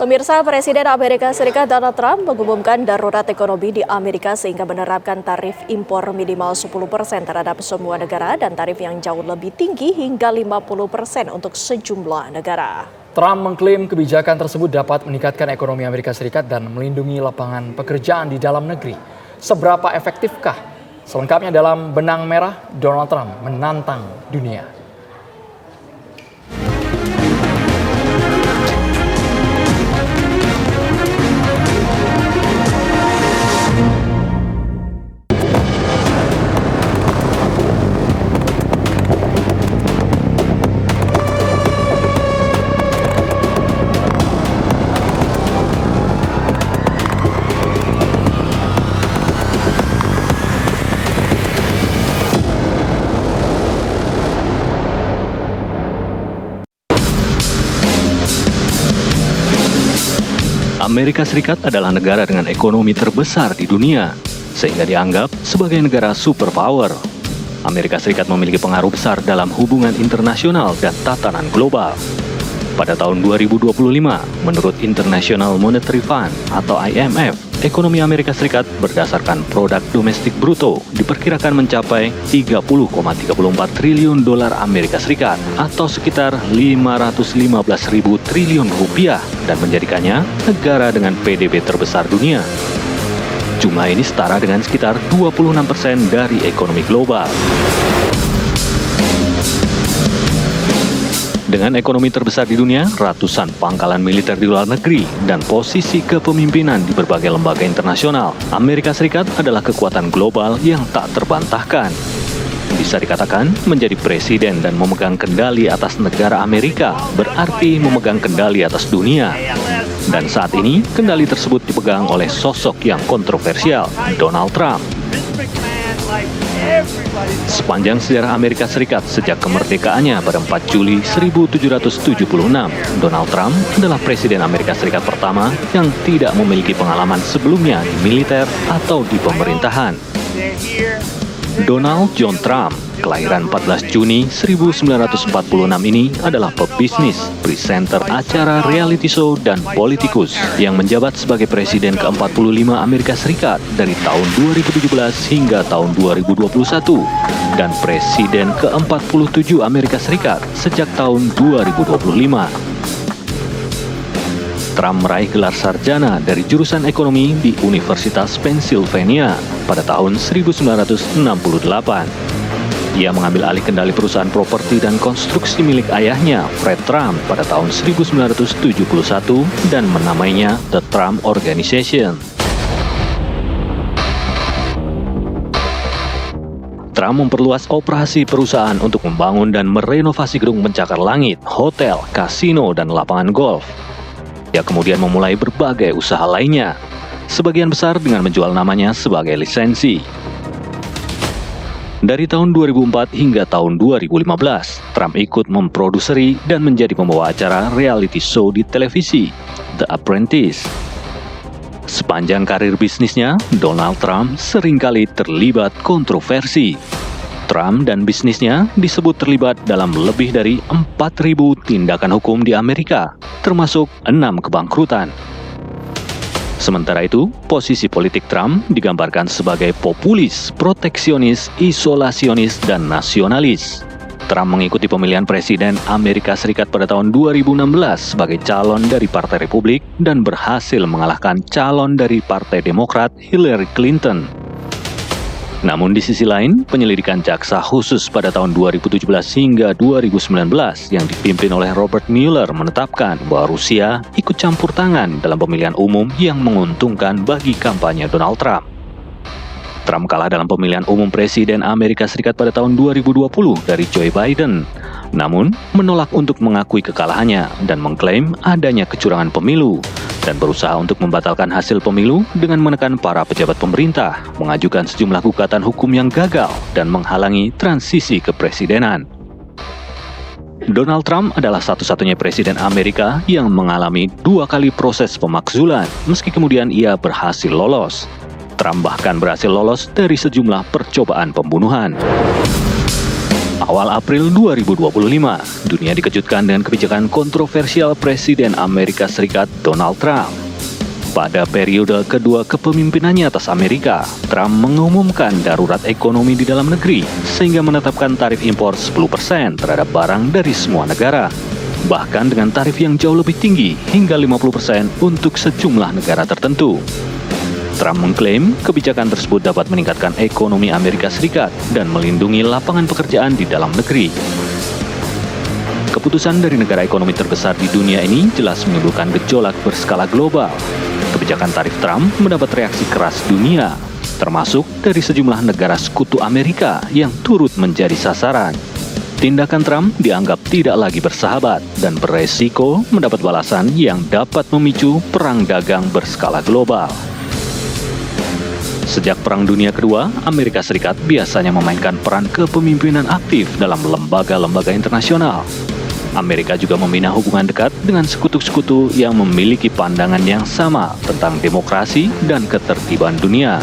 Pemirsa, Presiden Amerika Serikat Donald Trump mengumumkan darurat ekonomi di Amerika sehingga menerapkan tarif impor minimal 10% terhadap semua negara dan tarif yang jauh lebih tinggi hingga 50% untuk sejumlah negara. Trump mengklaim kebijakan tersebut dapat meningkatkan ekonomi Amerika Serikat dan melindungi lapangan pekerjaan di dalam negeri. Seberapa efektifkah? Selengkapnya dalam Benang Merah, Donald Trump menantang dunia. Amerika Serikat adalah negara dengan ekonomi terbesar di dunia, sehingga dianggap sebagai negara superpower. Amerika Serikat memiliki pengaruh besar dalam hubungan internasional dan tatanan global. Pada tahun 2025, menurut International Monetary Fund atau IMF, ekonomi Amerika Serikat berdasarkan produk domestik bruto diperkirakan mencapai 30,34 triliun dolar Amerika Serikat atau sekitar 515.000 triliun rupiah dan menjadikannya negara dengan PDB terbesar dunia. Jumlah ini setara dengan sekitar 26% dari ekonomi global. Dengan ekonomi terbesar di dunia, ratusan pangkalan militer di luar negeri, dan posisi kepemimpinan di berbagai lembaga internasional, Amerika Serikat adalah kekuatan global yang tak terbantahkan. Bisa dikatakan, menjadi presiden dan memegang kendali atas negara Amerika berarti memegang kendali atas dunia. Dan saat ini, kendali tersebut dipegang oleh sosok yang kontroversial, Donald Trump. Sepanjang sejarah Amerika Serikat sejak kemerdekaannya pada 4 Juli 1776, Donald Trump adalah Presiden Amerika Serikat pertama yang tidak memiliki pengalaman sebelumnya di militer atau di pemerintahan. Donald John Trump, kelahiran 14 Juni 1946 ini adalah pebisnis, presenter acara reality show, dan politikus yang menjabat sebagai Presiden ke-45 Amerika Serikat dari tahun 2017 hingga tahun 2021 dan Presiden ke-47 Amerika Serikat sejak tahun 2025. Trump meraih gelar sarjana dari jurusan ekonomi di Universitas Pennsylvania pada tahun 1968. Ia mengambil alih kendali perusahaan properti dan konstruksi milik ayahnya, Fred Trump, pada tahun 1971 dan menamainya The Trump Organization. Trump memperluas operasi perusahaan untuk membangun dan merenovasi gedung pencakar langit, hotel, kasino, dan lapangan golf. Ia kemudian memulai berbagai usaha lainnya, sebagian besar dengan menjual namanya sebagai lisensi. Dari tahun 2004 hingga tahun 2015, Trump ikut memproduseri dan menjadi pembawa acara reality show di televisi, The Apprentice. Sepanjang karir bisnisnya, Donald Trump seringkali terlibat kontroversi. Trump dan bisnisnya disebut terlibat dalam lebih dari 4.000 tindakan hukum di Amerika, termasuk 6 kebangkrutan. Sementara itu, posisi politik Trump digambarkan sebagai populis, proteksionis, isolasionis, dan nasionalis. Trump mengikuti pemilihan presiden Amerika Serikat pada tahun 2016 sebagai calon dari Partai Republik dan berhasil mengalahkan calon dari Partai Demokrat Hillary Clinton. Namun di sisi lain, penyelidikan jaksa khusus pada tahun 2017 hingga 2019 yang dipimpin oleh Robert Mueller menetapkan bahwa Rusia ikut campur tangan dalam pemilihan umum yang menguntungkan bagi kampanye Donald Trump. Trump kalah dalam pemilihan umum presiden Amerika Serikat pada tahun 2020 dari Joe Biden, namun menolak untuk mengakui kekalahannya dan mengklaim adanya kecurangan pemilu, dan berusaha untuk membatalkan hasil pemilu dengan menekan para pejabat pemerintah, mengajukan sejumlah gugatan hukum yang gagal, dan menghalangi transisi kepresidenan. Donald Trump adalah satu-satunya presiden Amerika yang mengalami 2 kali proses pemakzulan, meski kemudian ia berhasil lolos. Trump bahkan berhasil lolos dari sejumlah percobaan pembunuhan. Awal April 2025, dunia dikejutkan dengan kebijakan kontroversial Presiden Amerika Serikat Donald Trump. Pada periode kedua kepemimpinannya atas Amerika, Trump mengumumkan darurat ekonomi di dalam negeri sehingga menetapkan tarif impor 10% terhadap barang dari semua negara. Bahkan dengan tarif yang jauh lebih tinggi hingga 50% untuk sejumlah negara tertentu. Trump mengklaim kebijakan tersebut dapat meningkatkan ekonomi Amerika Serikat dan melindungi lapangan pekerjaan di dalam negeri. Keputusan dari negara ekonomi terbesar di dunia ini jelas menimbulkan gejolak berskala global. Kebijakan tarif Trump mendapat reaksi keras dunia, termasuk dari sejumlah negara sekutu Amerika yang turut menjadi sasaran. Tindakan Trump dianggap tidak lagi bersahabat dan beresiko mendapat balasan yang dapat memicu perang dagang berskala global. Sejak Perang Dunia Kedua, Amerika Serikat biasanya memainkan peran kepemimpinan aktif dalam lembaga-lembaga internasional. Amerika juga membina hubungan dekat dengan sekutu-sekutu yang memiliki pandangan yang sama tentang demokrasi dan ketertiban dunia.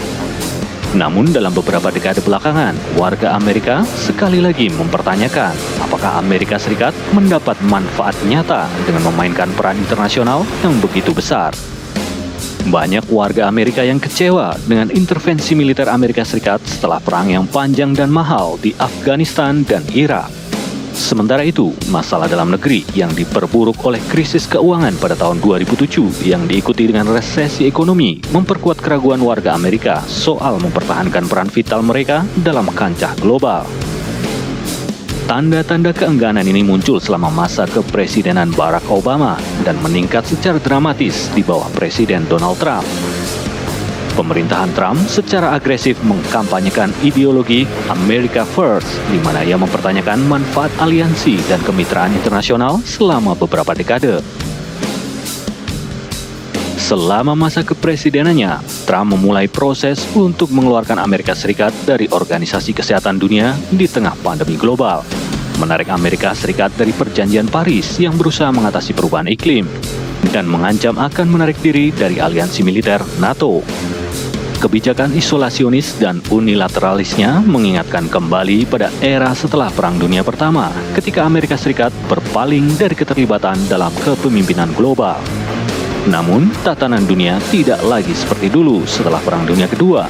Namun dalam beberapa dekade belakangan, warga Amerika sekali lagi mempertanyakan apakah Amerika Serikat mendapat manfaat nyata dengan memainkan peran internasional yang begitu besar. Banyak warga Amerika yang kecewa dengan intervensi militer Amerika Serikat setelah perang yang panjang dan mahal di Afghanistan dan Irak. Sementara itu, masalah dalam negeri yang diperburuk oleh krisis keuangan pada tahun 2007 yang diikuti dengan resesi ekonomi memperkuat keraguan warga Amerika soal mempertahankan peran vital mereka dalam kancah global. Tanda-tanda keengganan ini muncul selama masa kepresidenan Barack Obama dan meningkat secara dramatis di bawah Presiden Donald Trump. Pemerintahan Trump secara agresif mengkampanyekan ideologi America First, di mana ia mempertanyakan manfaat aliansi dan kemitraan internasional selama beberapa dekade. Selama masa kepresidenannya, Trump memulai proses untuk mengeluarkan Amerika Serikat dari Organisasi Kesehatan Dunia di tengah pandemi global, menarik Amerika Serikat dari Perjanjian Paris yang berusaha mengatasi perubahan iklim, dan mengancam akan menarik diri dari aliansi militer NATO. Kebijakan isolasionis dan unilateralisnya mengingatkan kembali pada era setelah Perang Dunia Pertama, ketika Amerika Serikat berpaling dari keterlibatan dalam kepemimpinan global. Namun, tatanan dunia tidak lagi seperti dulu setelah Perang Dunia Kedua.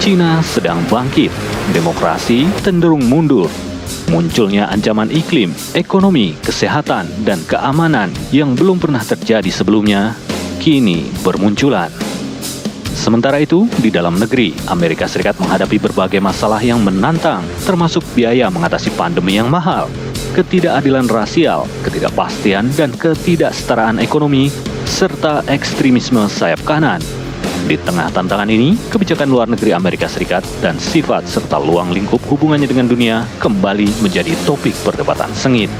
Cina sedang bangkit, demokrasi cenderung mundur. Munculnya ancaman iklim, ekonomi, kesehatan, dan keamanan yang belum pernah terjadi sebelumnya, kini bermunculan. Sementara itu, di dalam negeri, Amerika Serikat menghadapi berbagai masalah yang menantang, termasuk biaya mengatasi pandemi yang mahal, ketidakadilan rasial, ketidakpastian dan ketidaksetaraan ekonomi, serta ekstremisme sayap kanan. Di tengah tantangan ini, kebijakan luar negeri Amerika Serikat dan sifat serta luang lingkup hubungannya dengan dunia kembali menjadi topik perdebatan sengit.